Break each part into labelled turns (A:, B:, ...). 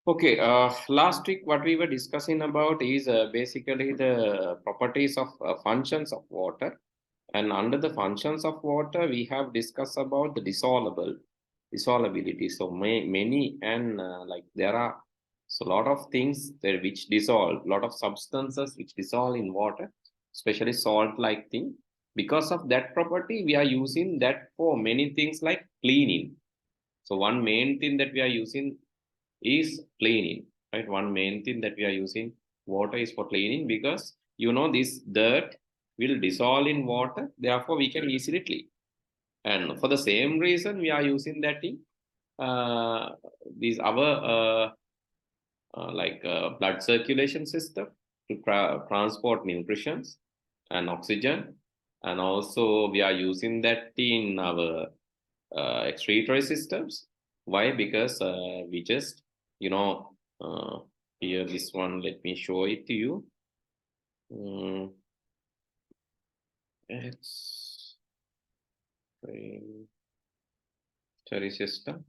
A: Okay, last week what we were discussing about is basically the properties of functions of water. And under the functions of water, we have discussed about the dissolvability. So many and like there are so a lot of things there which dissolve, a lot of substances which dissolve in water, especially salt-like thing. Because of that property, we are using that for many things like cleaning. So one main thing that we are using is cleaning, right? One main thing that we are using water is for cleaning because this dirt will dissolve in water, therefore we can easily clean. And for the same reason, we are using that in these our blood circulation system to transport nutrition and oxygen, and also we are using that in our excretory systems. Why? Because we just, you know, uh, here this one, let me show it to you. Excretory system.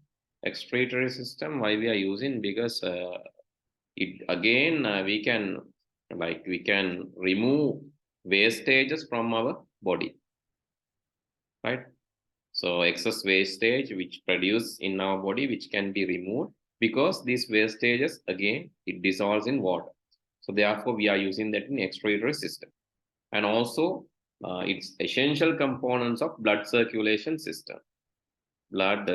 A: Excretory system, why we are using? Because it again, we can remove wastages from our body, right? So excess wastage which produce in our body, which can be removed because these wastages, again, it dissolves in water. So therefore, we are using that in excretory system. And also, it's essential components of blood circulation system. Blood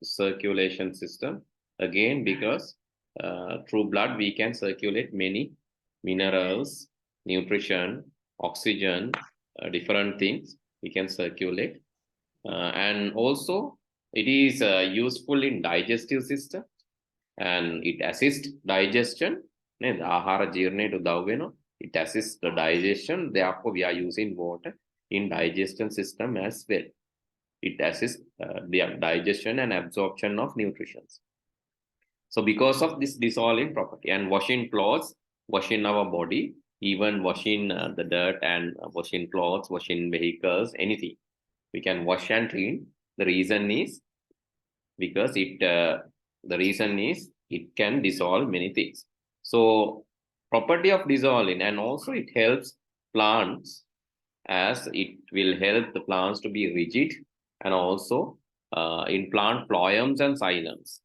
A: circulation system, again, because through blood, we can circulate many minerals, nutrition, oxygen, different things we can circulate. And also, it is useful in digestive system and it assists digestion. It assists the digestion. Therefore, we are using water in digestion system as well. It assists the digestion and absorption of nutrition. So because of this dissolving property, and washing clothes, washing our body, even washing the dirt and washing clothes, washing vehicles, anything, we can wash and clean. The reason is because it can dissolve many things. So property of dissolving, and also it helps plants, as it will help the plants to be rigid, and also in plant phloems and xylems.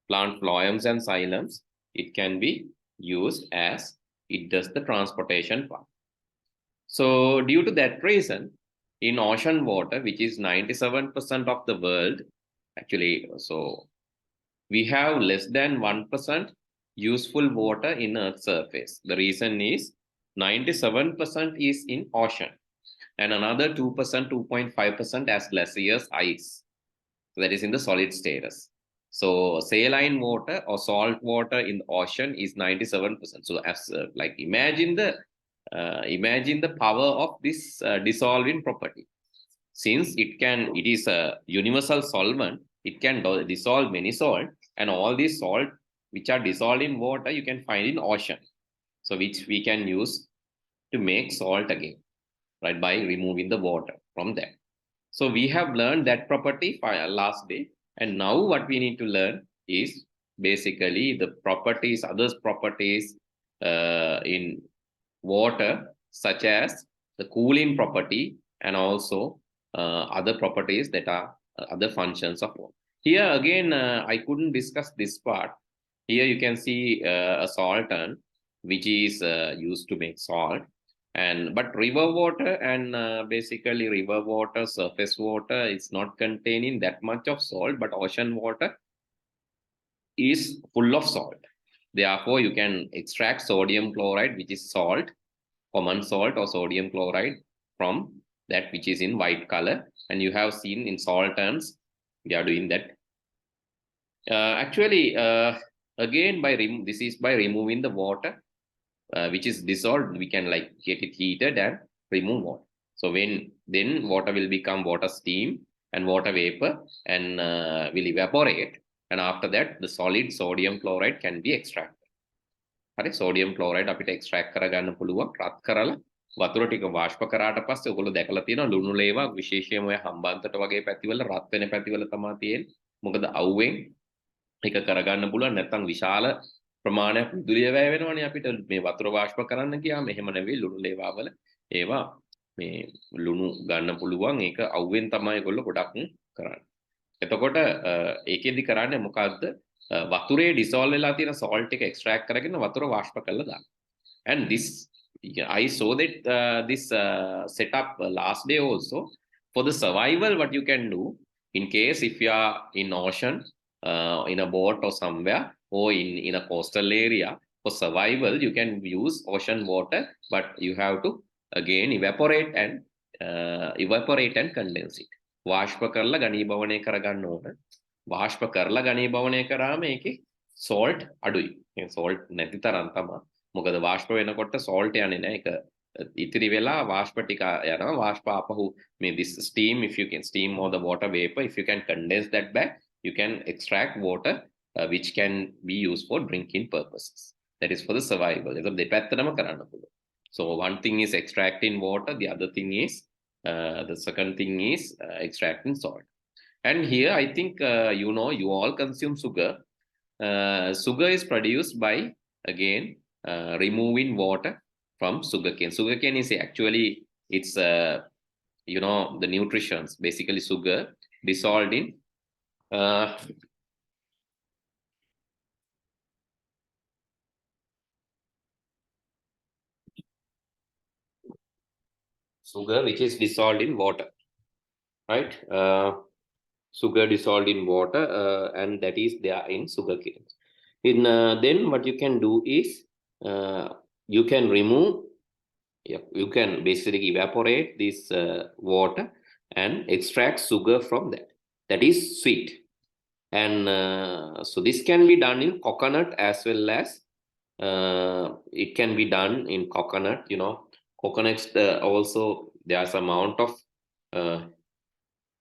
A: Plant phloems and xylems, it can be used as it does the transportation part. So due to that reason, in ocean water, which is 97% of the world, actually, so we have less than 1% useful water in Earth's surface. The reason is 97% is in ocean, and another 2%, 2.5% as glaciers ice. That is in the solid status. So saline water or salt water in the ocean is 97%. So as imagine the power of this dissolving property. Since it is a universal solvent, it can dissolve many salt, and all these salt which are dissolved in water, you can find in ocean. So which we can use to make salt again, right, by removing the water from there. So we have learned that property last day, and now what we need to learn is basically the properties, other properties in water, such as the cooling property, and also other properties that are other functions of water. Here again, I couldn't discuss this part. Here you can see a solvent which is used to make salt. But river water and basically river water, surface water is not containing that much of salt, but ocean water is full of salt. Therefore, you can extract sodium chloride, which is salt, common salt or sodium chloride, from that which is in white color. And you have seen in solvents, we are doing that. Again, this is by removing the water, which is dissolved. We can get it heated and remove water. So then water will become water steam and water vapor and will evaporate. And after that, the solid sodium chloride can be extracted. හරි sodium chloride අපිට extract කරගන්න පුළුවන් රත් කරලා වතුර ටික වාෂ්ප කරාට පස්සේ ඔයගොල්ලෝ දැකලා තියෙනවා ලුණු ලේවා විශේෂයෙන්ම ඔය හම්බන්තොට වගේ පැතිවල රත් වෙන පැතිවල තමයි තියෙන්නේ. මොකද අවුවෙන් ඒක කරගන්න පුළුවන්, නැත්නම් විශාල ප්‍රමාණයක් විදුලිය වැය වෙනවනේ අපිට මේ වතුර වාෂ්ප කරන්න ගියාම. එහෙම නෙවෙයි ලුණු ලේවා වල ඒවා මේ ලුණු ගන්න පුළුවන්. ඒක අවුවෙන් තමයි ඒගොල්ලෝ ගොඩක් කරන්නේ. එතකොට ඒකෙදි කරන්නේ මොකද්ද? වතුරේ ඩිසෝල්ව් වෙලා තියෙන salt එක extract කරගෙන වතුර වාෂ්ප කරලා දාන්න. And this I saw that this setup last day also. For the survival, what you can do in case if you are in ocean, in a boat or somewhere, or in a coastal area, for survival you can use ocean water, but you have to again evaporate and condense it. වාෂ්ප කරලා ඝනීභවනය කරගන්න ඕන. වාෂ්ප කරලා ඝනීභවනය කරාම ඒකේ salt අඩුයි. ඒ salt නැති තරම් තමයි. මොකද වාෂ්ප වෙනකොට salt යන්නේ නැහැ. ඒක ඉතිරි වෙලා වාෂ්ප ටික යනවා. වාෂ්ප ආපහු මේ this steam, if you can steam or the water vapor, if you can condense that back, you can extract water which can be used for drinking purposes. That is for the survival. ඒක දෙපැත්තටම කරන්න පුළුවන්. So one thing is extracting water, the other thing is the second thing is extracting salt. And here I think you all consume sugar. Sugar is produced by again removing water from sugarcane. Sugarcane is actually it's the nutrients, basically sugar dissolved in sugar which is dissolved in water, right? Sugar dissolved in water, and that is there in sugarcane. Then what you can do is you can remove. You can basically evaporate this water and extract sugar from that. That is sweet. And so this can be done in coconut as well as it can be done in coconut. Coconuts also there's amount of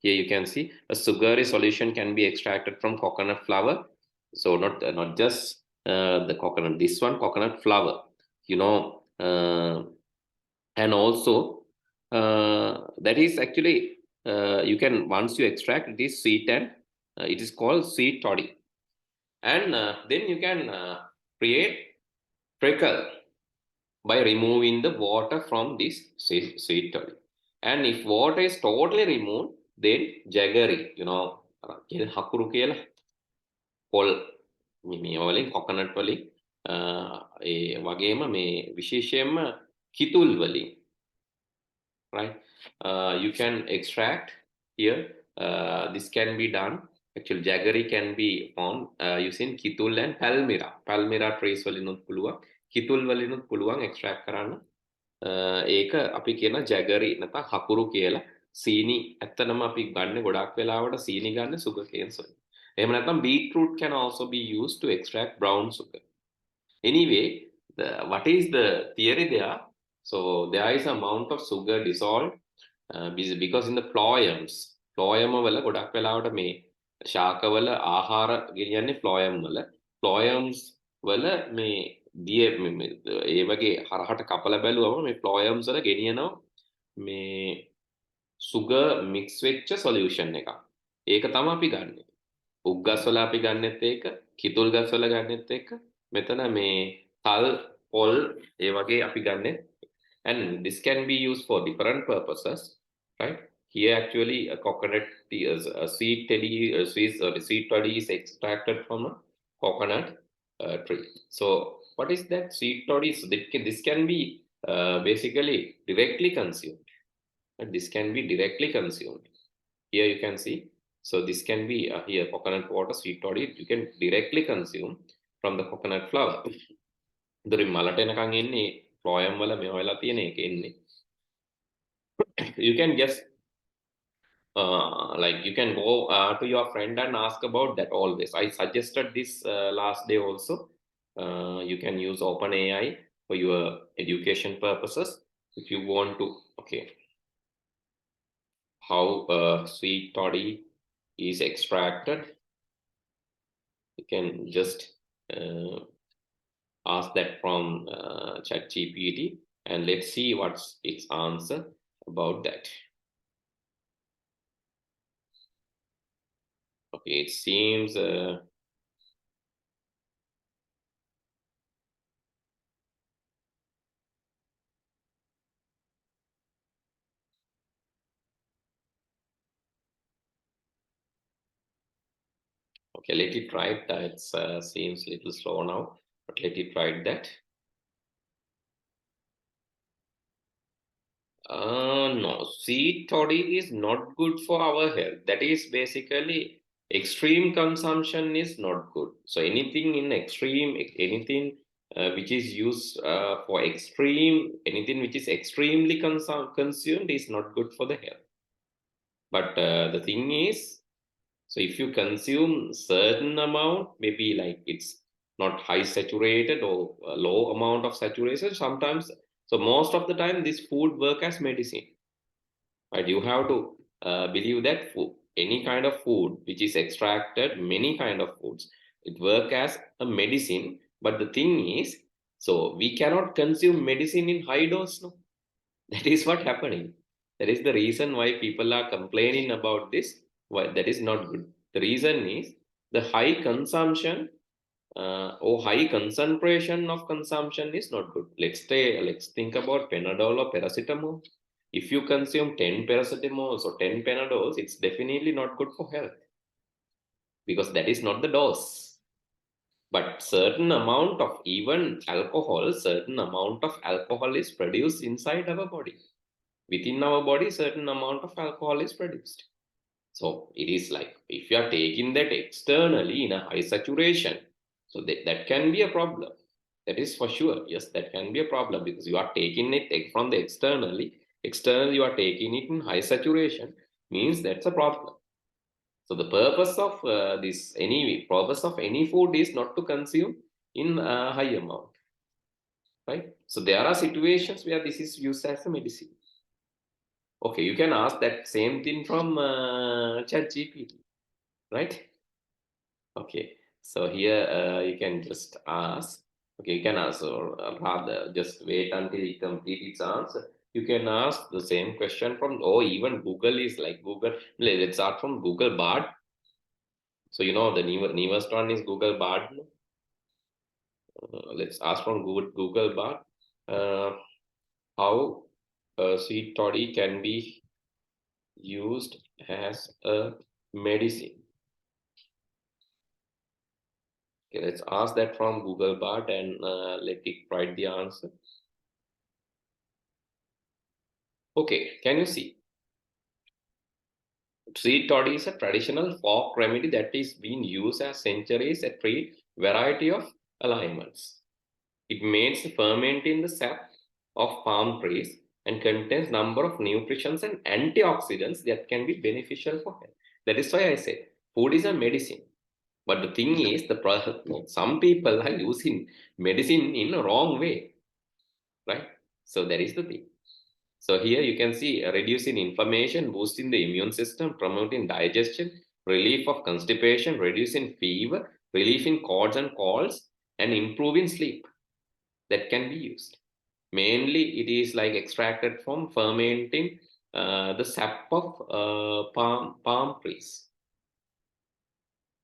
A: here you can see a sugary solution can be extracted from coconut flour. So not just the coconut, this one coconut flour, and also that is actually you can, once you extract, it is sweet and it is called sweet toddy. And then you can create treacle by removing the water from this sweet toddy. And if water is totally removed, then jaggery, hakuru kiyala pol මේ වලින් coconut වලින් ඒ වගේම මේ විශේෂයෙන්ම කිතුල් වලින්, right? You can extract here. This can be done. Actually jaggery can be found using kitul and palmyra trees වලිනුත් පුළුවන්, කිතුල් වලිනුත් පුළුවන් extract කරන්න. ඒක අපි කියන jaggery නැත්නම් හකුරු කියලා. සීනි ඇත්තනම අපි ගන්න ගොඩක් වෙලාවට සීනි ගන්න sugar canes වලින්. එහෙම නැත්නම් beetroot can also be used to extract brown sugar. Anyway, what is the theory there? So there is amount of sugar dissolved because in the phloem වල ගොඩක් වෙලාවට මේ ශාකවල ආහාර ගෙනියන්නේ phloems වල මේ ඒ වගේ හරහට කපලා බැලුවම මේ phloems වල ගෙනියනවා මේ sugar mix වෙච්ච solution එකක්. ඒක තමයි අපි ගන්නෙ. උග්ගස් වල අපි ගන්නෙත් ඒක, කිතුල් ගස් වල ගන්නෙත් ඒක. මෙතන මේ තල් පොල් ඒ වගේ අපි ගන්නෙත්. And this can be used for different purposes, right? Here actually a coconut sweet toddy is extracted from a coconut tree. So what is that sweet toddy? So this can be basically directly consumed. And this can be directly consumed. Here you can see. So this can be here coconut water, sweet toddy. You can directly consume from the coconut flour. ඉතින් මලට එනකන් එන්නේ phloem වල මේව වෙලා තියෙන එක එන්නේ. You can just like you can go to your friend and ask about that always. I suggested this last day also. You can use OpenAI for your education purposes if you want to. Okay, how sweet toddy is extracted. You can just ask that from ChatGPT and let's see what's its answer about that. Okay, it seems Okay, let it write. It seems a little slow now, but let it write that. No, sweet toddy is not good for our health. That is basically extreme consumption is not good. So anything in extreme, anything which is used for extreme, anything which is extremely consumed is not good for the health. But the thing is, so if you consume certain amount, maybe like it's not high saturated or a low amount of saturation, sometimes, so most of the time this food work as medicine, right? You have to believe that food, any kind of food which is extracted, many kind of foods, it work as a medicine. But the thing is, so we cannot consume medicine in high dose, no? That is what happening. That is the reason why people are complaining about this. Why that is not good. The reason is the high consumption or high concentration of consumption is not good. Let's think about Panadol or paracetamol. If you consume 10 paracetamols or 10 Panadols, it's definitely not good for health because that is not the dose. But certain amount of even alcohol, certain amount of alcohol is produced inside our body. Within our body, certain amount of alcohol is produced. So it is like if you are taking that externally in a high saturation, so that can be a problem. That is for sure. Yes, that can be a problem because you are taking it from the externally. Externally, you are taking it in high saturation, means that's a problem. So the purpose of purpose of any food is not to consume in a high amount, right? So there are situations where this is used as a medicine. Okay, you can ask that same thing from ChatGPT, right? Okay, so here you can just ask. Okay, you can ask, or rather, just wait until it completes its answer. You can ask the same question from, or even Google is like Google. Let's start from Google Bard. So you know the newest one is Google Bard. Let's ask from Google Bard. How sweet toddy can be used as a medicine? Okay, let's ask that from Google Bard and let it write the answer. Okay, can you see? Sweet toddy is a traditional folk remedy that is being used as centuries to treat variety of ailments. It makes ferment in the sap of palm trees and contains number of nutrients and antioxidants that can be beneficial for health. That is why I say food is a medicine. But the thing is, some people are using medicine in a wrong way, right? So that is the thing. So here you can see reducing inflammation, boosting the immune system, promoting digestion, relief of constipation, reducing fever, relief in colds and colds, and improving sleep. That can be used. Mainly, it is like extracted from fermenting the sap of palm trees.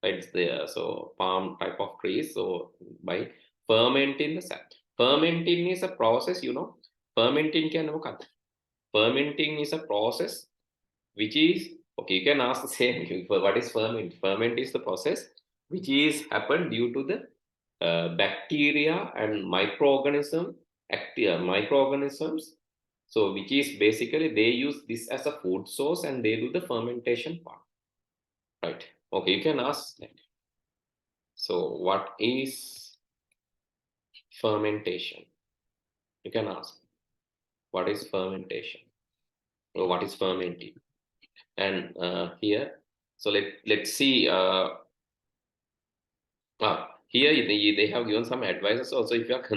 A: Right? It's there. So palm type of trees. So by fermenting the sap. Fermenting is a process, you know. Fermenting can fermenting is a process which is okay. You can ask the same. What is ferment? Ferment is the process which is happened due to the bacteria and microorganisms. So which is basically they use this as a food source and they do the fermentation part, right? Okay, you can ask that. So what is fermentation? You can ask what is fermentation or what is fermenting. And here, so let's see. Here they have given some advices also. If you are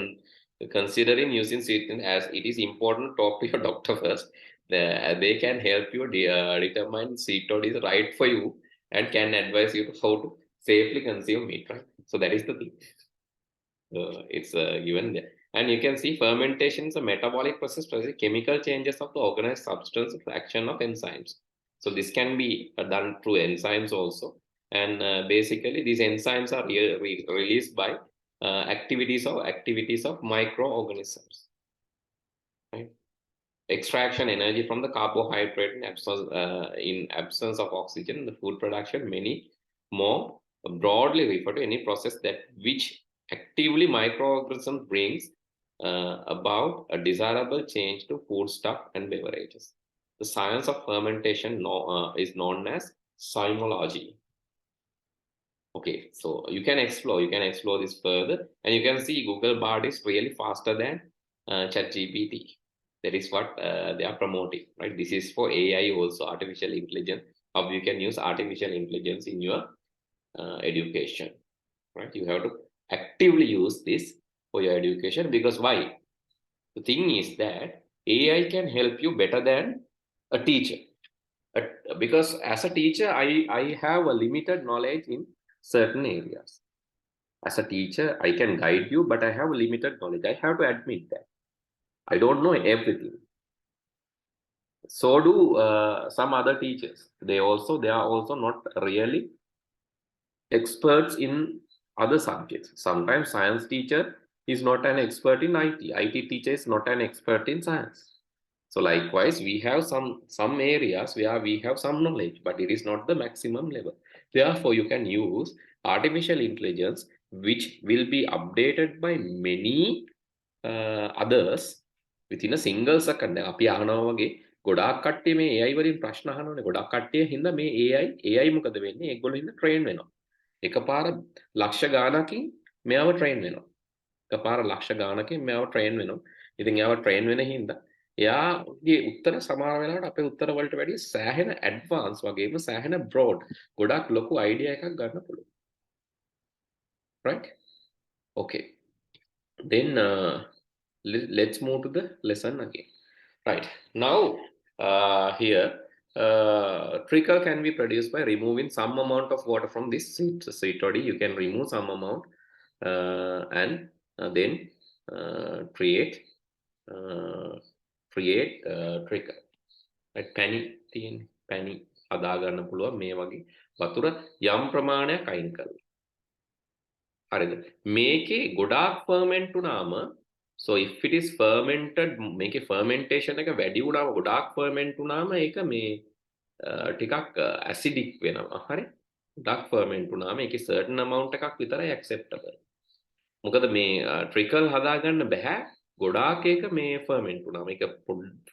A: considering using sweetener, as it is important to talk to your doctor first. They can help you determine sweetener is right for you and can advise you to how to safely consume meat. Right. So that is the thing. It's given there. And you can see fermentation is a metabolic process, chemical changes of the organized substance of action of enzymes. So this can be done through enzymes also. And basically these enzymes are released by activities of microorganisms. Right? Extraction energy from the carbohydrate in absence of oxygen, the food production, many more broadly refer to any process that which actively microorganism brings about a desirable change to foodstuff and beverages. The science of fermentation is known as zymology. Okay, so you can explore this further, and you can see Google Bard is really faster than ChatGPT. That is what they are promoting, right? This is for AI also, artificial intelligence. How you can use artificial intelligence in your education, right? You have to actively use this for your education, because why? The thing is that AI can help you better than a teacher. Because as a teacher, I have a limited knowledge in certain areas. As a teacher, I can guide you, but I have limited knowledge. I have to admit that. I don't know everything. So do some other teachers. They are also not really experts in other subjects. Sometimes science teacher is not an expert in IT. IT teacher is not an expert in science. So likewise, we have some areas where we have some knowledge, but it is not the maximum level. Therefore, you can use artificial intelligence, which will be updated by many others within a single second. අපි අහනවා වගේ ගොඩාක් කට්ටිය මේ AI වලින් ප්‍රශ්න අහනවානේ. ගොඩාක් කට්ටිය හින්දා මේ AI මොකද වෙන්නේ? ඒගොල්ලෝ හින්දා ට්‍රේන් වෙනවා. එකපාර ලක්ෂ ගාණකින් මෙයාව ට්‍රේන් වෙනවා. එකපාර ලක්ෂ ගාණකින් මෙයාව ට්‍රේන් වෙනවා. ඉතින් එයාව ට්‍රේන් වෙන හින්දා එයාගේ උත්තර සමහර වෙලාවට අපේ උත්තර වලට වැඩිය සෑහෙන ඇඩ්වාන්ස් වගේම සෑහෙන බ්‍රෝඩ් ගොඩක් ලොකු අයිඩියා එකක් ගන්න පුළුවන්. Right? Okay. Then let's move to the lesson again. Right. Now here trickle can be produced by removing some amount of water from this seed body. You can remove some amount and then create trickle. Right? penny හදා ගන්න පුළුවන් මේ වගේ වතුර යම් ප්‍රමාණයක් අයින් කරලා. හරිද? මේකේ ගොඩාක් ferment වුණාම, so if it is fermented, මේකේ fermentation එක වැඩි වුණාම, ගොඩාක් ferment වුණාම ඒක මේ ටිකක් acidic වෙනවා. හරි? ගොඩාක් ferment වුණාම ඒකේ certain amount එකක් විතරයි acceptable. මොකද මේ trickle හදා ගන්න බෑ ගොඩාක් ඒක මේ ferment වුණාම. ඒක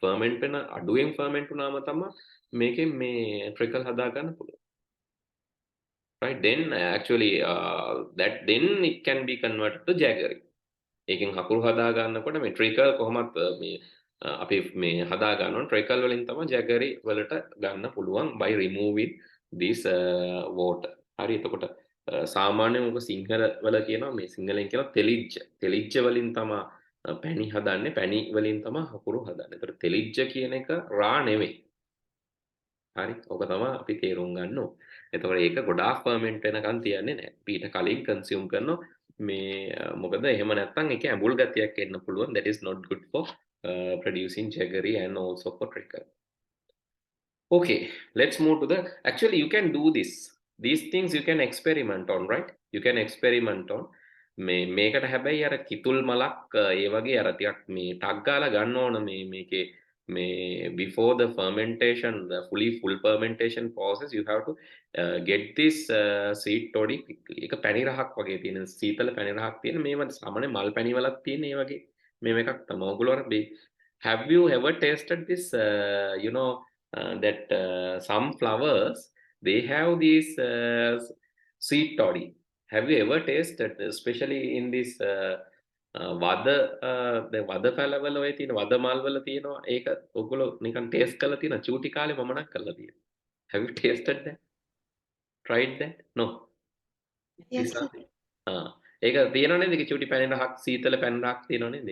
A: ferment වෙන අඩුවෙන් ferment වුණාම තමයි මේකෙන් මේ trickle හදා ගන්න පුළුවන්. Right? Then actually then it can be converted to jaggery. ඒකෙන් හකුරු හදා ගන්නකොට මේ trickle කොහොමත් මේ අපි මේ හදා ගන්නවා trickle වලින් තමයි jaggery වලට ගන්න පුළුවන් by removing this water. හරි? එතකොට සාමාන්‍යයෙන් ඔබ සිංහල වල කියනවා මේ සිංහලෙන් කියනවා තෙලිජ්ජ වලින් තමයි පැණි හදන්නේ, පැණි වලින් තමයි හකුරු හදන්නේ. ඒතර තෙලිජ්ජ කියන එක රා නෙවෙයි. හරි? ඔක තමයි අපි තේරුම් ගන්න ඕනේ. එතකොට ඒක ගොඩාක් ferment වෙනකන් තියන්නේ නැහැ. ඊට කලින් consume කරනවා. මේ මොකද එහෙම නැත්නම් ඒකේ ඇඹුල් ගතියක් එන්න පුළුවන්. That is not good for producing jaggery and also for trickle. Okay, let's move to the, actually you can do this. These things you can experiment on, right? You can experiment on. මේකට හැබැයි අර කිතුල් මලක් ඒ වගේ අර ටිකක් මේ ටක් ගාලා ගන්න ඕන මේකේ මේ before the fermentation, the full fermentation process, you have to get this seed toddy quickly. එක පැණි රහක් වගේ තියෙන සීතල පැණි රහක් තියෙන මේවා සාමාන්‍ය මල් පැණි වලක් තියෙන ඒ වගේ මේව එකක් තමයි. ඔයගොල්ලෝ have you ever tasted this you know that some flowers they have this seed toddy? Have you ever tasted, especially in this වද වද පැලවල ඔය තියෙන වද මල් වල තියෙනවා ඒක ඔයගොල්ලෝ නිකන් ටේස්ට් කරලා තියෙන චූටි කාලේ මම නම් කරලා තියෙනවා. Have you tasted that? Tried that? No.
B: Yes, sir.
A: ඒක තියෙනව නේද? ඒක චූටි පැණි රහක් සීතල පැණි රහක් තියෙනව නේද?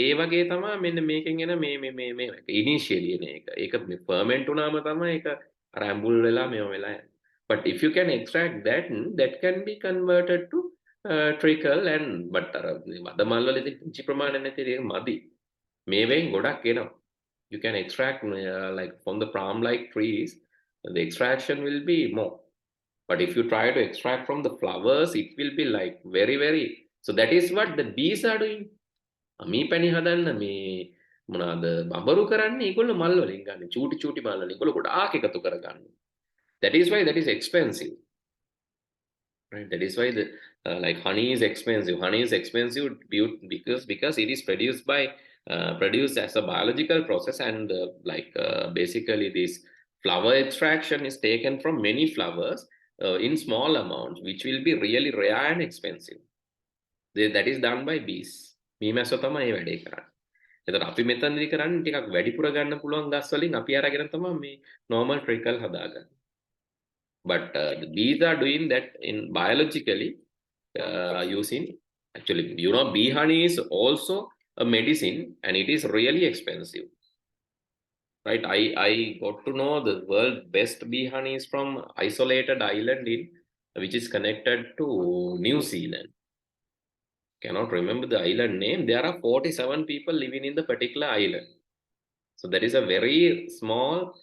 A: ඒ වගේ තමයි මෙන්න මේකෙන් එන මේ ඉනිෂියලි එන එක. ඒක ferment වුණාම තමයි ඒක අර ඇඹුල් වෙලා මේව වෙලා යන්නේ. But if you can extract that, that can be converted to trickle and but වද මල් වල ඉතින් පුංචි ප්‍රමාණයක් නැති ඒක මදි. මේවෙන් ගොඩක් එනවා. You can extract like from the palm like trees, the extraction will be more. But if you try to extract from the flowers, it will be like very, so that is what the bees are doing. මේ පැණි හදන්න මේ මොනවාද බඹරු කරන්නේ? ඒගොල්ලෝ මල් වලින් ගන්න. චූටි මල් වලින් ඒගොල්ලෝ ගොඩාක් එකතු කරගන්නවා. That is why that is expensive, right? That is why the like honey is expensive. Honey is expensive because it is produced as a biological process, and basically this flower extraction is taken from many flowers in small amounts, which will be really rare and expensive. That is done by bees. මීමැස්සෝ තමයි මේ වැඩේ කරන්නේ. එතකොට අපි මෙතනදී කරන්නේ ටිකක් වැඩිපුර ගන්න පුළුවන් ගස් වලින් අපි අරගෙන තමයි මේ normal trickle හදාගන්නේ. But the bees are doing that in biologically using, actually, bee honey is also a medicine and it is really expensive. Right? I got to know the world best bee honey is from isolated island which is connected to New Zealand. Cannot remember the island name. There are 47 people living in the particular island. So that is a very small,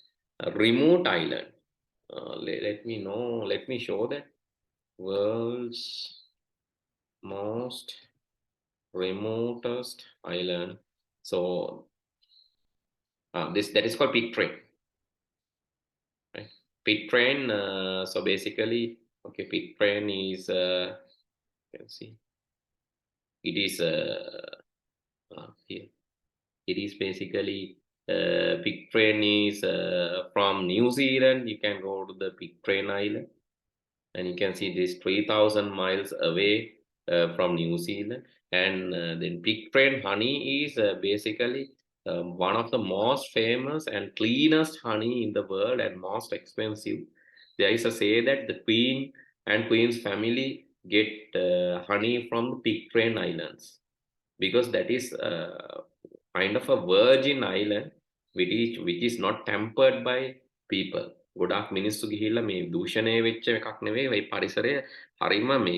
A: remote island. Let me show that. World's most remotest island. So that is called Pitcairn. Right? Pitcairn. So basically, okay, Pitcairn is you can see. It is here. It is basically Pitcairn is from New Zealand. You can go to the Pitcairn Island, and you can see this 3,000 miles away from New Zealand. And then Pitcairn honey is basically one of the most famous and cleanest honey in the world and most expensive. There is a say that the Queen and Queen's family get honey from the Pitcairn Islands, because that is kind of a virgin island which is not tempered by people. ගොඩාක් මිනිස්සු ගිහිල්ලා මේ දූෂණය වෙච්ච එකක් නෙවෙයි. මේ පරිසරය හරිම මේ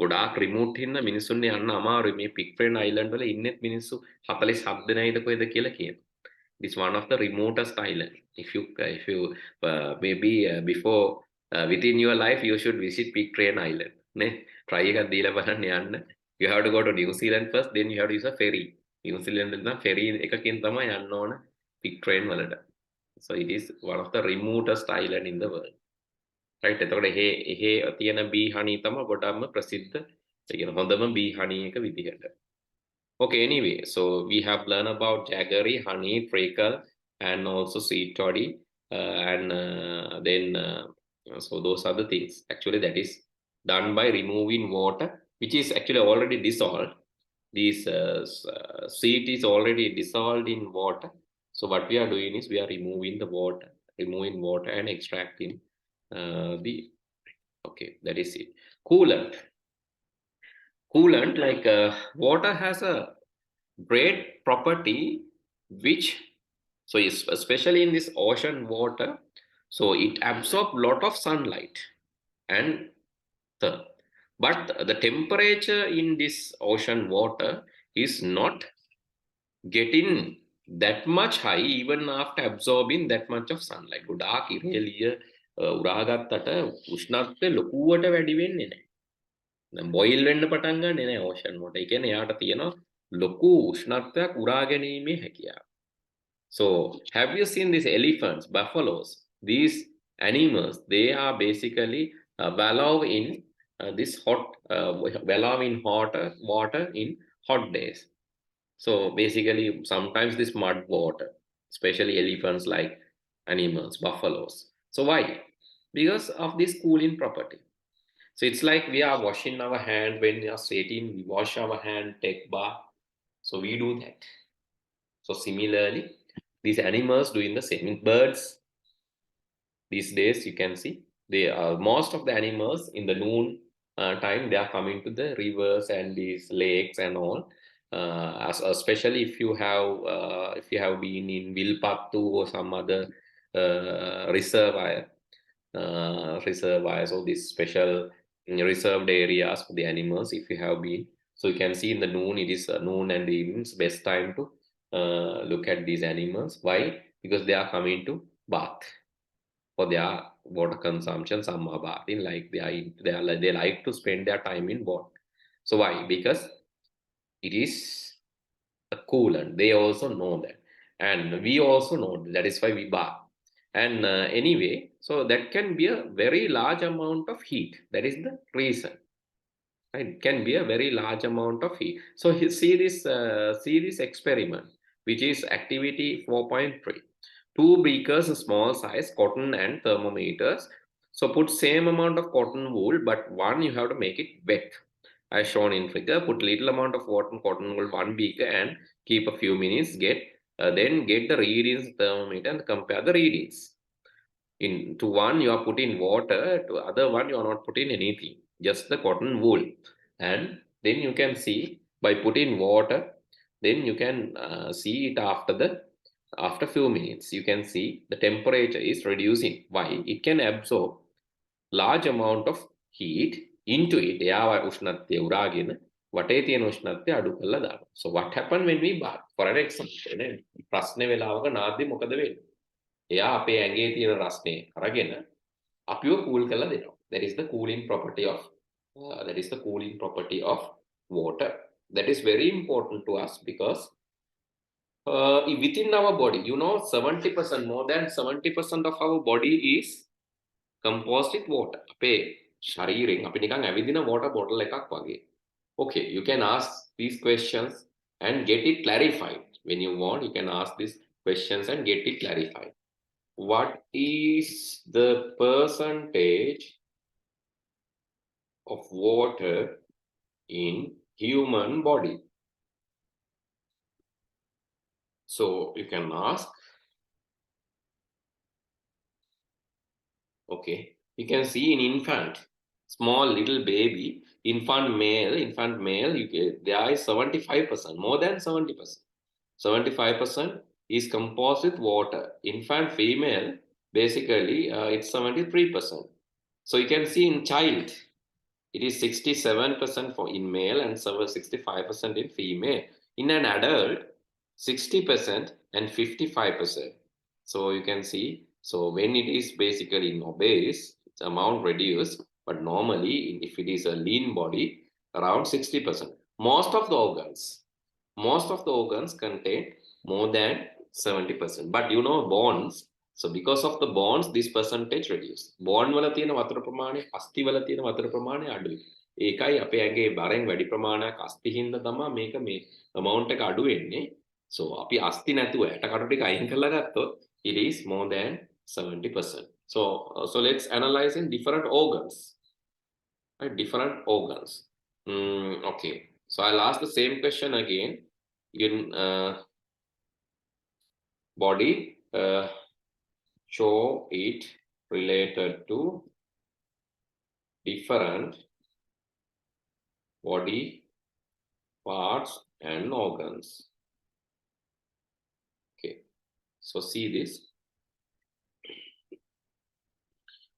A: ගොඩාක් රිමෝට් හින්දා මිනිස්සුන්ට යන්න අමාරුයි. මේ පික්ෆ්‍රෙන් අයිලන්ඩ් වල ඉන්නෙත් මිනිස්සු 47 දෙනායිද කොහෙද කියලා කියනවා. It's one of the remotest island. If you maybe before within your life you should visit Pitcairn Island. Ne try එකක් දීලා බලන්න යන්න. You have to go to New Zealand first, then you have to use a ferry. New Zealand නම් ferry එකකින් තමයි යන්න ඕන Pitcairn වලට. So it is one of the remotest island in the world. Right? එතකොට එහෙ තියෙන bee honey තමයි ගොඩක්ම ප්‍රසිද්ධ. ඒ කියන හොඳම bee honey එක විදිහට. Okay, anyway, so we have learned about jaggery, honey, treacle, and also sweet toddy, and then so those are the things. Actually, that is done by removing water, which is actually already dissolved. This sweet is already dissolved in water. So what we are doing is we are removing water and extracting okay, that is it. Coolant, like water has a great property, which, so especially in this ocean water, so it absorbs a lot of sunlight, but the temperature in this ocean water is not getting that much high even after absorbing that much of sunlight. ගොඩාක් ඉරෙලිය උරාගත්තට උෂ්ණත්වය ලොකුවට වැඩි වෙන්නේ නැහැ. දැන් Boyle වෙන්න පටන් ගන්නේ නැහැ ocean water. ඒ කියන්නේ එයාට තියෙන ලොකු උෂ්ණත්වයක් උරා ගැනීමේ හැකියාව. So have you seen these elephants, buffaloes? These animals, they are basically wallow in this hot wallow in hot water in hot days. So basically sometimes this mud water, especially elephants like animals, buffaloes. So why? Because of this cooling property. So it's like we are washing our hand when we are sweating, we wash our hand, take bath. So we do that. So similarly, these animals doing the same. Birds, these days you can see, they are most of the animals in the noon time, they are coming to the rivers and these lakes and all. Especially if you have been in Vilpattu or some other reservoirs, or these special reserved areas for the animals, if you have been. So you can see in the noon, it is noon and evening's best time to look at these animals. Why? Because they are coming to bath for their water consumption. Some are bathing, like they like to spend their time in water. So why? Because it is a coolant. They also know that, and we also know that. That is why we bath. And anyway, so that can be a very large amount of heat. That is the reason. Right? It can be a very large amount of heat. So see this experiment, which is activity 4.3. 2 beakers, small size, cotton and thermometers. So put same amount of cotton wool, but one you have to make it wet. As shown in figure, put little amount of water and cotton wool 1 beaker and keep a few minutes. Then get the readings thermometer and compare the readings. To one you are putting water, to other one you are not putting anything, just the cotton wool. And then you can see by putting water, then you can see it after few minutes. You can see the temperature is reducing. Why? It can absorb large amount of heat into it. එයාව උෂ්ණත්වය උරාගෙන වටේ තියෙන උෂ්ණත්වය අඩු කරලා දානවා. So what happened when we bath? For an example, නේ ප්‍රශ්නේ වෙලාවක නාද්දි මොකද වෙන්නේ? එයා අපේ ඇඟේ තියෙන රස්නේ අරගෙන අපිව කූල් කරලා දෙනවා. That is the cooling property of water. That is very important to us because within our body, 70%, more than 70% of our body is composed with water. අපේ ශරීරයෙන් අපි නිකන් ඇවිදින water bottle එකක් වගේ. Okay, you can ask these questions and get it clarified. When you want, you can ask these questions and get it clarified. What is the percentage of water in human body? So you can ask. Okay, you can see in infant, small little baby, infant male, there is 75%, more than 70%. 75% is composed with water. Infant female, basically, it's 73%. So you can see in child, it is 67% for in male and 65% in female. In an adult, 60% and 55%. So you can see, so when it is basically in obese, its amount reduced, but normally if it is a lean body, around 60%. Most of the organs contain more than 70%. But bones, so because of the bones, this percentage reduced. Bone වල තියෙන වතුර ප්‍රමාණය, අස්ථි වල තියෙන වතුර ප්‍රමාණය අඩුයි. ඒකයි අපේ ඇඟේ බරෙන් වැඩි ප්‍රමාණයක් අස්ථි හින්දා තමයි මේක මේ amount එක අඩු වෙන්නේ. So අපි අස්ථි නැතුව ඇට කටු ටික අයින් කරලා ගත්තොත් it is more than 70%. So let's analyze in different organs. Right? Different organs. Okay. So I'll ask the same question again. In body, show it related to different body parts and organs. Okay, so see this.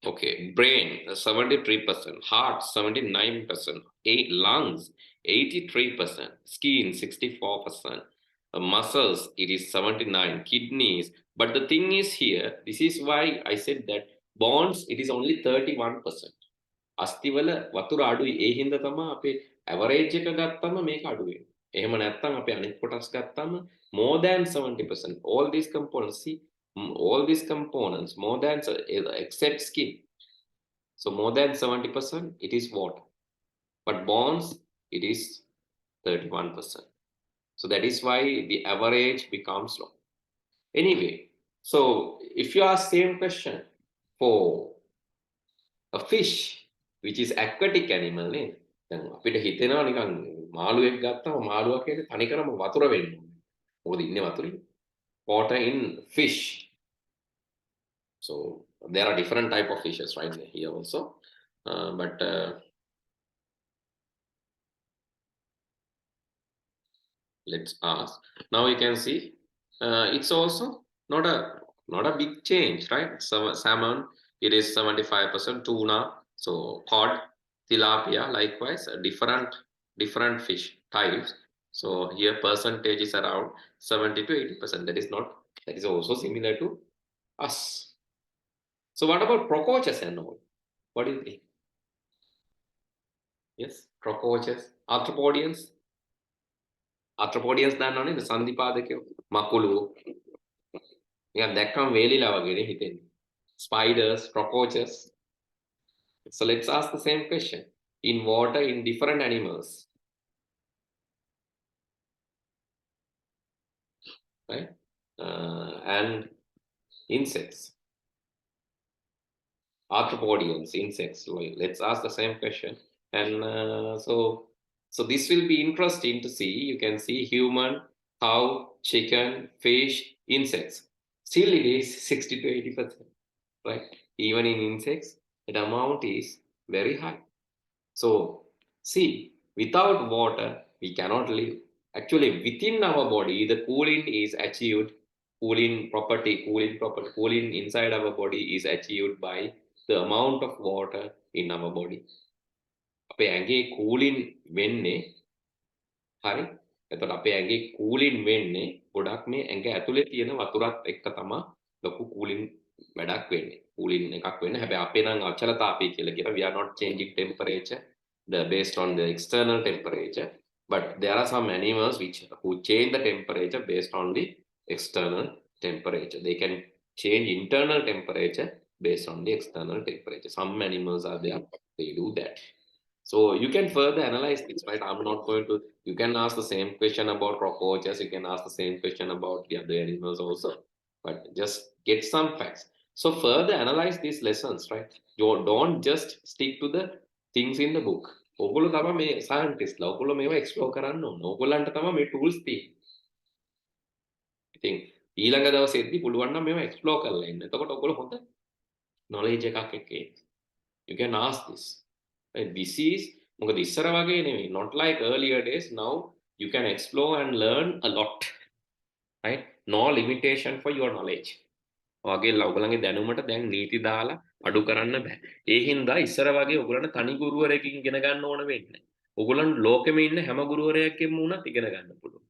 A: Okay, brain 73%, heart 79%, lungs 83%, skin 64%, muscles it is 79%, kidneys. But the thing is here, this is why I said that bones it is only 31%. අස්තිවල වතුර අඩුයි, ඒ හින්දා තමයි අපේ average එක ගත්තම මේක අඩු වෙන්නේ. එහෙම නැත්නම් අපි අනිත් කොටස් ගත්තම more than 70%. All these components, see, all these components, more than except skin. So more than 70% it is water. But bones it is 31%. So that is why the average becomes low. Anyway, so if you ask same question for a fish, which is aquatic animal, දැන් අපිට හිතෙනවා නිකන් මාළුවෙක් ගත්තම මාළුවා කියන්නේ තනිකරම වතුර වෙන්න ඕනේ. මොකද ඉන්නේ වතුරේ. Water in fish. So there are different type of fishes right here also. But let's ask. Now you can see it's also not a big change, right? So salmon it is 75%, tuna, so cod, tilapia likewise, different fish types. So here percentage is around 70 to 80%. That is also similar to us. So what about cockroaches and all? What do you think? Yes, cockroaches, arthropods දන්නවනේ, සන්ධිපාදකයෝ, මකුළු. නිකන් දැක්කම වේලිලා වගේනේ හිතෙන්නේ. spiders, cockroaches. So let's ask the same question. In water, in different animals, right? And insects, arthropods, insects. Well, let's ask the same question. And so this will be interesting to see. You can see human, cow, chicken, fish, insects. Still it is 60 to 80%, right? Even in insects, the amount is very high. So see, without water, we cannot live. Actually, within our body, the cooling is achieved, cooling inside our body is achieved by the amount of water in our body. අපේ ඇඟේ cooling වෙන්නේ හරි. එතකොට අපේ ඇඟේ cooling වෙන්නේ ගොඩක් මේ ඇඟ ඇතුලේ තියෙන වතුරත් එක්ක තමයි ලොකු cooling වැඩක් වෙන්නේ. Cooling එකක් වෙන්නේ. හැබැයි අපේ නම් අචල තාපය කියලා කියන we are not changing temperature based on the external temperature, but there are some animals who change the temperature based on the external temperature. They can change internal temperature based on the external temperature. Some animals are there, they do that. So you can further analyze this, right? I'm not going to, you can ask the same question about cockroaches, you can ask the same question about the other animals also, but just get some facts. So further analyze these lessons, right? You don't just stick to the things in the book. ඔගොල්ලෝ තමයි මේ සයන්ටිස්ට්ලා. ඔගොල්ලෝ මේවා explore කරන්න ඕන. ඔගොල්ලන්ට තමයි මේ tools තියෙන්නේ. ඉතින් ඊළඟ දවසේදී පුළුවන් නම් මේවා එක්ස්ප්ලෝර් කරලා ඉන්න. එතකොට ඔගොල්ලෝ හොඳ knowledge එකක් එක්ක එන්න. You can ask this. Right? This is මොකද ඉස්සර වගේ නෙවෙයි. Not like earlier days. Now you can explore and learn a lot. Right? No limitation for your knowledge. වගේ ඔයගොල්ලන්ගේ දැනුමට දැන් නීති දාලා අඩු කරන්න බෑ. ඒ හින්දා ඉස්සර වගේ ඔයගොල්ලන්ට තනි ගුරුවරයෙක්ගෙන් ඉගෙන ගන්න ඕන වෙන්නේ නැහැ. ඔයගොල්ලන් ලෝකෙම ඉන්න හැම ගුරුවරයෙක්ගෙන්ම උනත් ඉගෙන ගන්න පුළුවන්.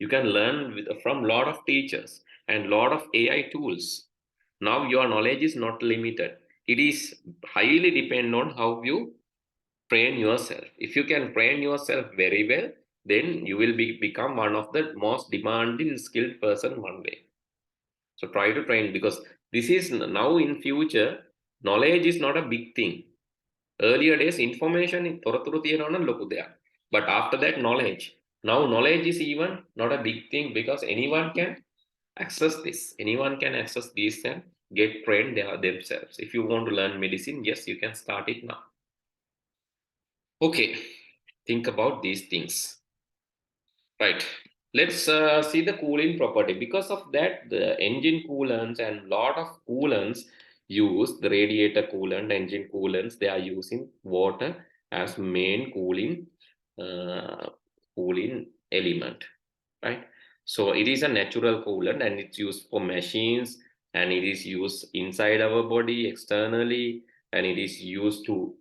A: You can learn from lot of teachers and lot of AI tools. Now your knowledge is not limited. It is highly depend on how you train yourself. If you can train yourself very well, then you will become one of the most demanding skilled person one day. So try to train, because this is now in future, knowledge is not a big thing. Earlier days, information is තොරතුරු තියෙනවා නම් ලොකු දෙයක්. But after that, knowledge. Now knowledge is even not a big thing, because anyone can access this. Anyone can access this and get trained themselves. If you want to learn medicine, yes, you can start it now. Okay, think about these things. Right. Let's see the cooling property. Because of that, the engine coolants and lot of coolants use the radiator coolant, engine coolants. They are using water as main cooling element, right? So it is a natural coolant and it's used for machines, and it is used inside our body externally, and it is used to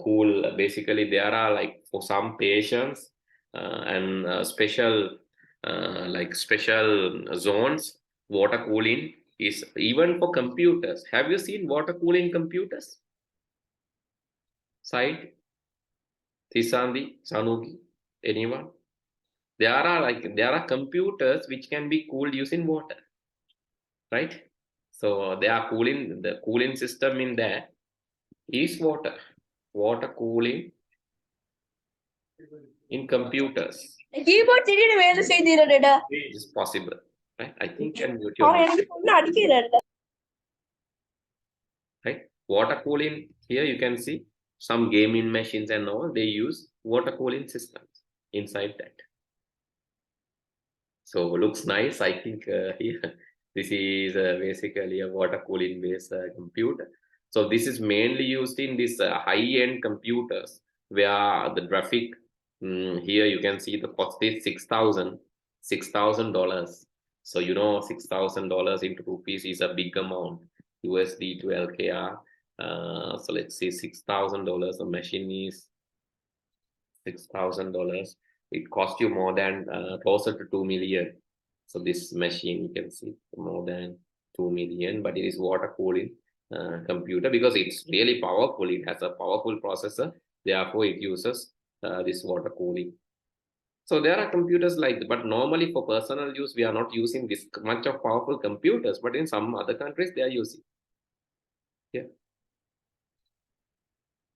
A: cool. Basically, there are like for some patients and special zones, water cooling is even for computers. Have you seen water cooling computers? Side, Tisandi, Sanugi, anyone? There are computers which can be cooled using water, right? So they are cooling, the cooling system in there is water cooling in computers.
B: Keyboard திடீர்னு வேலை செய்திரடா.
A: It is possible, right? I think can mute your mic.
B: எனக்கு ஒண்ணு அடிக்கிறடா.
A: Right? Water cooling, here you can see some gaming machines and all, they use water cooling systems inside that. So looks nice. I think here this is basically a water cooling based computer. So this is mainly used in this high-end computers where the graphic, here you can see the cost is $6,000. So you know $6,000 into rupees is a big amount. USD to LKR. So let's say $6,000. A machine is $6,000. It costs you more than closer to 2 million. So this machine, you can see more than 2 million, but it is water cooling computer because it's really powerful. It has a powerful processor. Therefore, it uses this water cooling. So there are computers like that, but normally for personal use, we are not using this much of powerful computers, but in some other countries, they are using. here.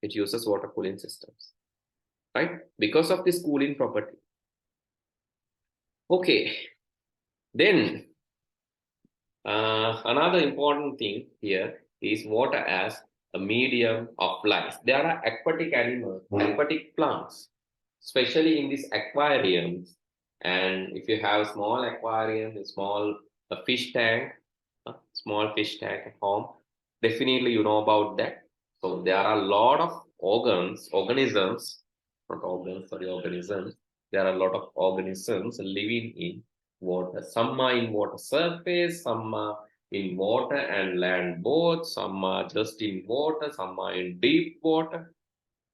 A: It uses water cooling systems, right? Because of this cooling property. Okay, then another important thing here is water as a medium of life. There are aquatic animals, aquatic plants, especially in these aquariums. And if you have a small aquarium, a small fish tank, small fish tank at home, definitely you know about that. So there are a lot of organisms, not organs, sorry, organisms. There are a lot of organisms living in water. Some are in water surface, some are in water and land both, some are just in water, some are in deep water,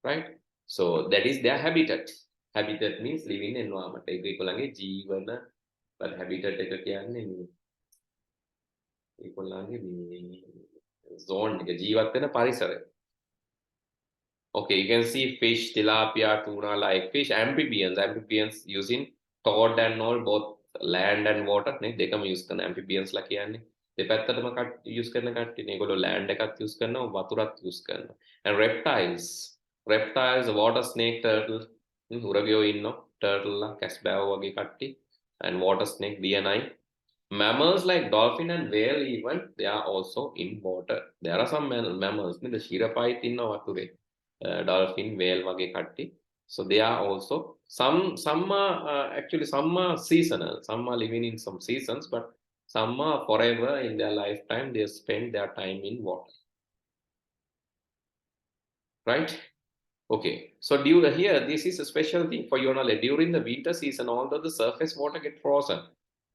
A: right? So that is their habitat. Habitat means living environment. ඒගොල්ලන්ගේ ජීවන habitat එක කියන්නේ ඒගොල්ලන්ගේ zone එක ජීවත් වෙන පරිසරය. Okay, you can see fish, tilapia, tuna like fish, amphibians using cod and all, both land and water. දෙකම use කරන amphibians ලා කියන්නේ. දෙපැත්තටම use කරන කට්ටිය. මේගොල්ලෝ land එකත් use කරනවා, වතුරත් use කරනවා. And reptiles, water snake, turtle, උරගයෝ ඉන්නවා, turtle ලා, කැස්බෑවෝ වගේ කට්ටිය. And water snake, DNI. Mammals like dolphin and whale even, they are also in water. There are some mammals, the Shirapite ඉන්නවා වතුරේ. Dolphin, whale වගේ කට්ටිය. So they are also some are actually some are seasonal, some are living in some seasons, but some are forever in their lifetime. They spend their time in water, right? Okay, so here this is a special thing for your knowledge. During the winter season, although the surface water get frozen,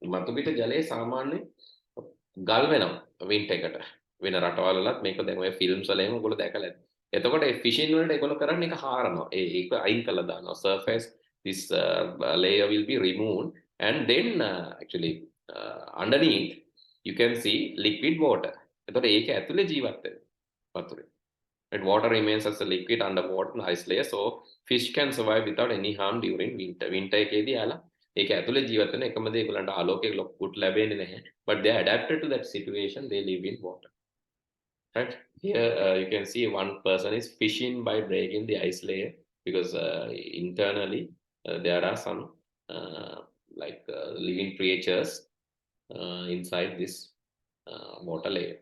A: මතු පිට ජලයේ සාමාන්‍ය ගල් වෙනවා winter එකට. වෙන රටවල්වලත් මේක දැන් ඔය ෆිල්ම්ස් වල එහෙම ඔයගොල්ලෝ දැකලා ඇති. එතකොට ඒ ෆිෂින් වලට ඒගොල්ලෝ කරන්නේ ඒක හාරනවා. ඒක අයින් කළා දානවා. Surface, this layer will be removed, and then actually underneath you can see liquid water. එතකොට ඒක ඇතුලේ ජීවත් වෙනවා වතුරේ. And water remains as a liquid underwater ice layer, so fish can survive without any harm during winter. Winter එකේදී යාලා ඒක ඇතුලේ ජීවත් වෙන එකම දේ ඒගොල්ලන්ට ආලෝකයේ ලොකුට ලැබෙන්නේ නැහැ. But they are adapted to that situation. They live in water. Right? Here you can see one person is fishing by breaking the ice layer, because internally there are some living creatures inside this water layer.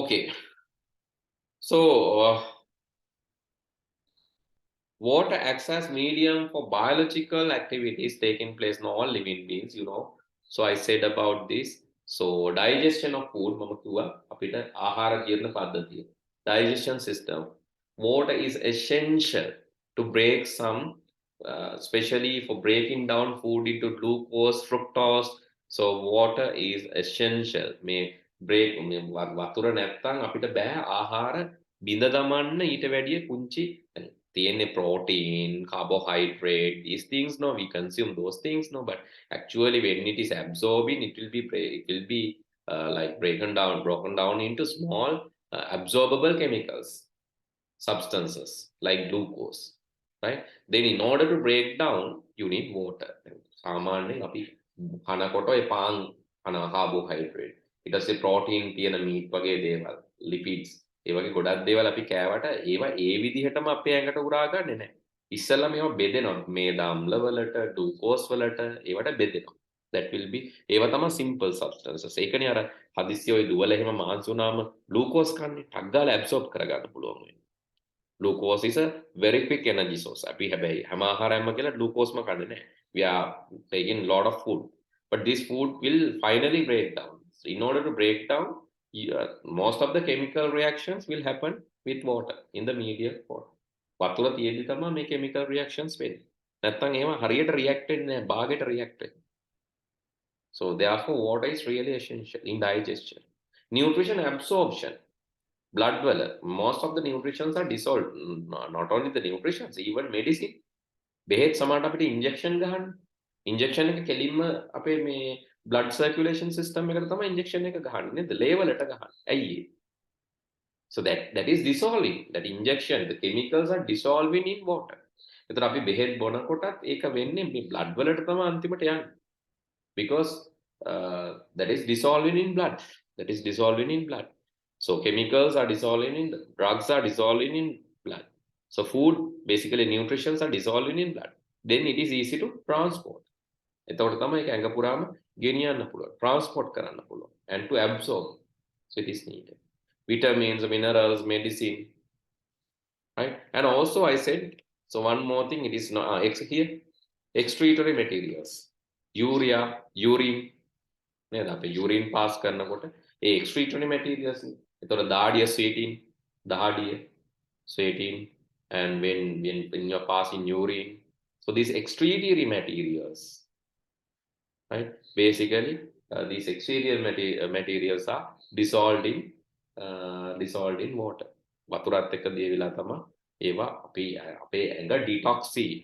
A: Okay, so water acts as medium for biological activities taking place in all living beings, you know. So I said about this. So digestion of food, mama kiwa apita ahara jeerna paddhatiya, digestion system. Water is essential to break some, especially for breaking down food into glucose, fructose. So water is essential. May break වතුර නැත්තම් අපිට බෑ ආහාර බිඳ දමන්න ඊට වැඩිය පුංචි තියෙන්නේ protein, carbohydrate, these things, no, we consume those things, no, but actually when it is absorbing, it will be like broken down into small absorbable chemicals, substances like glucose, right? Then in order to break down, you need water. සාමාන්‍යයෙන් අපි කනකොට ඒ පාන් කන carbohydrate, ඊට පස්සේ protein තියෙන meat වගේ දේවල්, lipids, ඒ වගේ ගොඩක් දේවල් අපි කෑවට ඒවා ඒ විදිහටම අපේ ඇඟට උරා ගන්නෙ නැහැ. ඉස්සෙල්ලා මේවා බෙදෙනවා. මේද අම්ල වලට, glucose වලට ඒවට බෙදෙනවා. That will be, ඒවා තමයි simple substances. ඒකනේ අර හදිස්සිය ඔය දුවල එහෙම මාංශ වුණාම glucose කන්නේ ටක් ගාලා absorb කරගන්න පුළුවන් වෙනවා. Glucose is a very quick energy source. අපි හැබැයි හැම ආහාරයක්ම කියලා glucoseම කන්නේ නැහැ. We are taking a lot of food, but this food will finally break down. So in order to break down, most of the chemical reactions will happen with water, in the medium water. වතුර තියෙද්දි තමයි මේ chemical reactions වෙන්නේ. නැත්තම් ඒවා හරියට react වෙන්නේ නැහැ, බාගෙට react වෙන්නේ. So therefore water is really essential in digestion. Nutrition absorption. Blood වල most of the nutrients are dissolved. Not only the nutritions, even medicine. බෙහෙත් සමහරට අපිට injection ගහන්න. Injection එක කෙලින්ම අපේ මේ blood circulation system එකට තමයි injection එක ගහන්නේ නේද? level එකට ගහන්නේ. ඇයි? So that is dissolving. That injection, the chemicals are dissolving in water. එතන අපි බෙහෙත් බොනකොටත් ඒක වෙන්නේ මේ blood වලට තමයි අන්තිමට යන්නේ. Because that is dissolving in blood. that is dissolving in blood. So chemicals are dissolving in, drugs are dissolving in blood. So food, basically nutritions are dissolving in blood. Then it is easy to transport. එතකොට තමයි ඒක ඇඟ පුරාම ගෙනියන්න පුළුවන්, transport කරන්න පුළුවන්, and to absorb. So it is needed. Vitamins, minerals, medicine, right? And also I said, so one more thing, it is not here, excretory materials, urea, urine, නේද? අපි urine pass කරනකොට ඒ excretory materials නේ. එතකොට දාඩිය sweating, and when you're passing urine, so these excretory materials, right? Basically, these exterior materials are dissolved in water. වතුරත් එක්ක දිය වෙලා තමයි ඒවා අපේ ඇඟ detoxing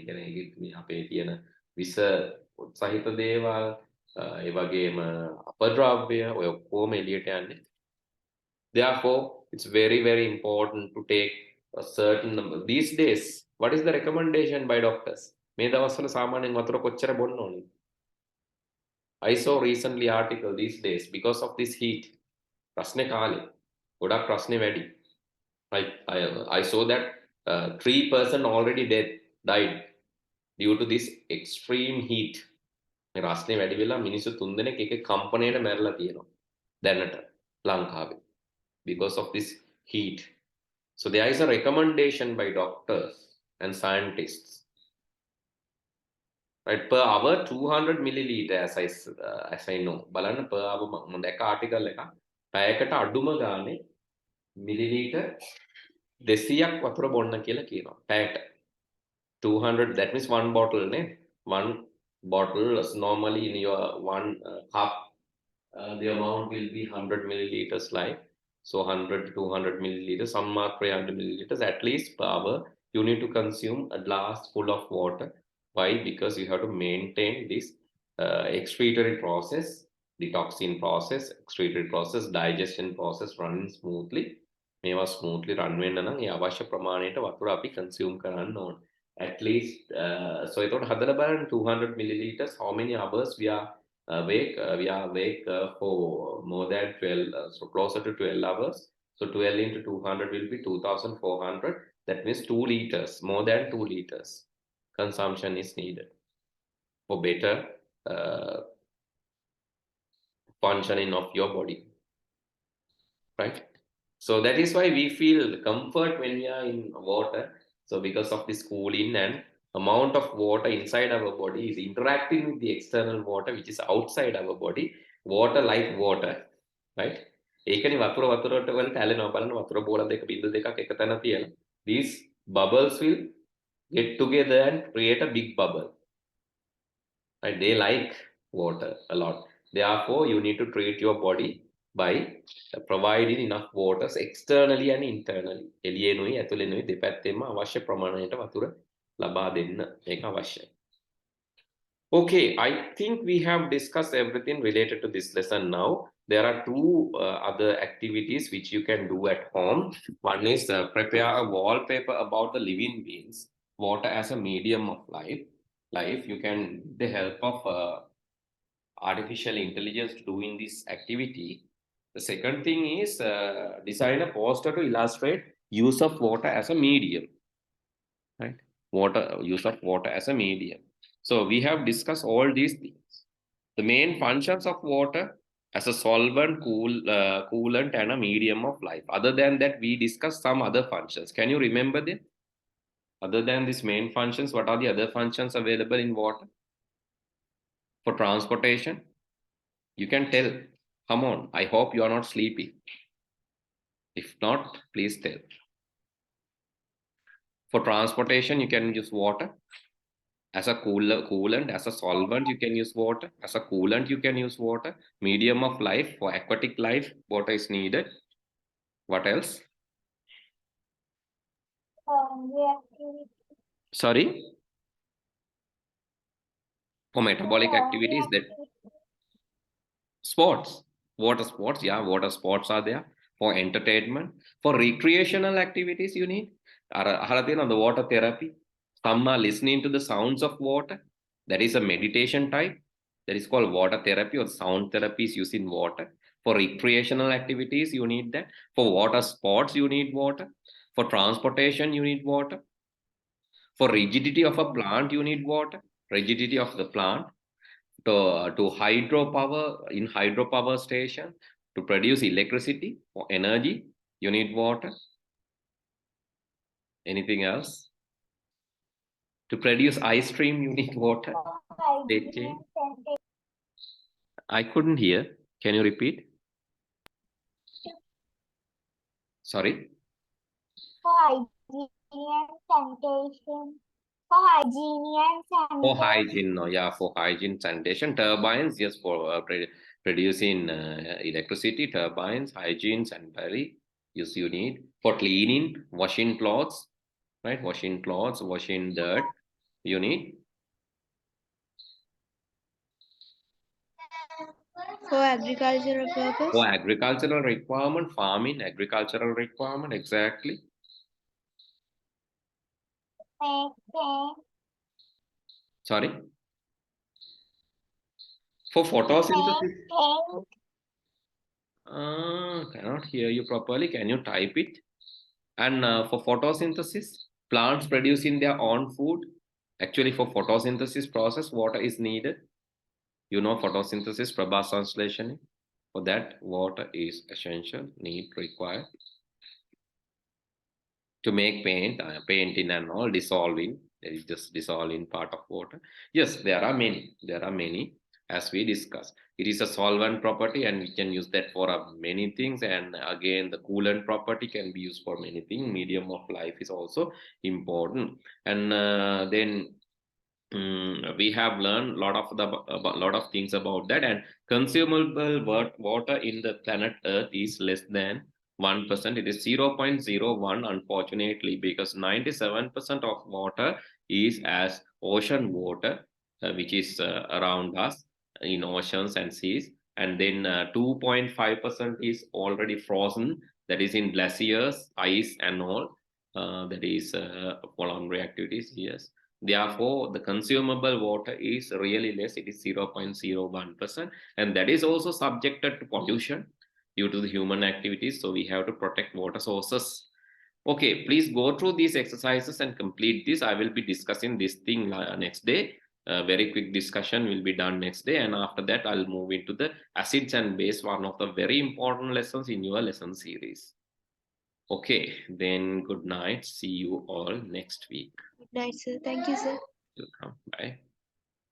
A: කියන්නේ අපේ තියෙන විස සහිත දේවල්, ඒ වගේම අපද්‍රව්‍ය ඔය ඔක්කොම එළියට යන්නේ. Therefore, it's very, very important to take a certain number. These days, what is the recommendation by doctors? මේ දවස්වල සාමාන්‍යයෙන් වතුර කොච්චර බොන්න ඕනේ? I saw recently article these days because of this heat. ප්‍රශ්නේ කාලේ ගොඩක් ප්‍රශ්නේ වැඩි. I saw that 3% already died due to this extreme heat. මේ රස්නේ වැඩි වෙලා මිනිස්සු 3 දෙනෙක් එක කම්පණයට මැරලා තියෙනවා දැනට ලංකාවේ because of this heat. So there is a recommendation by doctors and scientists, right, per hour 200 milliliter, as I know. බලන්න per hour මම දැක්ක ආටිකල් එකක් පැයකට අඩුම ගානේ මිලිලීටර් 200ක් වතුර බොන්න කියලා කියනවා පැයට. 200, that means one bottle, ne? One bottle is normally in your one cup, the amount will be 100 milliliters, like so 100 to 200 milliliters, some are 300 milliliters at least per hour. You need to consume a glass full of water. Why? Because you have to maintain this excretory process, detoxing process, excretory process, digestion process running smoothly. මේවා smoothly run වෙන්න නම් ඒ අවශ්‍ය ප්‍රමාණයට වතුර අපි consume කරන්න ඕන. At least, so එතකොට හදලා බලන්න 200 milliliters, how many hours we are awake? We are awake for more than 12, so closer to 12 hours. So 12 into 200 will be 2,400. That means 2 liters, more than 2 liters consumption is needed for better functioning of your body, right? So that is why we feel comfort when we are in water. So because of this cooling and amount of water inside our body is interacting with the external water which is outside our body. Water like water, right? ඒකනේ වතුර වලට ඇලෙනවා බලන්න වතුර බෝල දෙක බින්දු දෙකක් එක තැන තියලා these bubbles will get together and create a big bubble, right? They like water a lot. Therefore, you need to treat your body by providing enough waters externally and internally. එළියෙනුයි ඇතුළෙනුයි දෙපැත්තෙම අවශ්‍ය ප්‍රමාණයට වතුර ලබා දෙන්න මේක අවශ්‍යයි. Okay, I think we have discussed everything related to this lesson now. There are two other activities which you can do at home. One is prepare a wallpaper about the living beings, water as a medium of life. You can, with the help of artificial intelligence, doing this activity. The second thing is design a poster to illustrate use of water as a medium, right? Use of water as a medium. So we have discussed all these things. The main functions of water as a solvent, coolant, and a medium of life. Other than that, we discussed some other functions. Can you remember them? Other than these main functions, what are the other functions available in water? For transportation, you can tell. Come on, I hope you are not sleepy. If not, please tell. For transportation, you can use water. As a coolant, as a solvent, you can use water. As a coolant, you can use water. Medium of life, for aquatic life, water is needed. What else? Sorry? For metabolic activities, that sports. Water sports, yeah, water sports are there. For entertainment. For recreational activities, you need the water therapy. Some are listening to the sounds of water. That is a meditation type. That is called water therapy, or sound therapy is using water. For recreational activities, you need that. For water sports, you need water. For transportation, you need water. For rigidity of a plant, you need water. Rigidity of the plant. To hydropower, in hydropower station, to produce electricity or energy, you need water. Anything else? To produce ice cream, you need water. I couldn't hear. Can you repeat? Sorry?
C: For hygiene and sanitation. For hygiene and sanitation.
A: For hygiene, no, yeah, for hygiene, sanitation, turbines, yes, for producing electricity, turbines, hygiene, sanitary, yes, you need. For cleaning, washing clothes, right? Washing clothes, washing dirt, you need.
B: For agricultural purpose.
A: For agricultural requirement, farming, agricultural requirement, exactly. Sorry? For photosynthesis. Cannot hear you properly. Can you type it? And for photosynthesis, plants producing their own food. Actually, for photosynthesis process, water is needed. You know photosynthesis, Prabha's translation. For that, water is essential, need, required. To make paint, painting and all, dissolving. There is just dissolving part of water. Yes, there are many. There are many, as we discussed. It is a solvent property, and we can use that for many things. And again, the coolant property can be used for many things. Medium of life is also important. And then we have learned a lot of things about that. And consumable water in the planet Earth is less than 1%. It is 0.01, unfortunately, because 97% of water is as ocean water, which is around us in oceans and seas. And then 2.5% is already frozen, that is in glaciers, ice, and all. That is voluntary activities, yes. Therefore, the consumable water is really less. It is 0.01%. And that is also subjected to pollution due to the human activities. So we have to protect water sources. Okay, please go through these exercises and complete this. I will be discussing this thing next day. Very quick discussion will be done next day. And after that, I'll move into the acids and base, one of the very important lessons in your lesson series. Okay, then good night. See you all next week.
B: Good night, sir. Thank you, sir.
A: Welcome. Bye.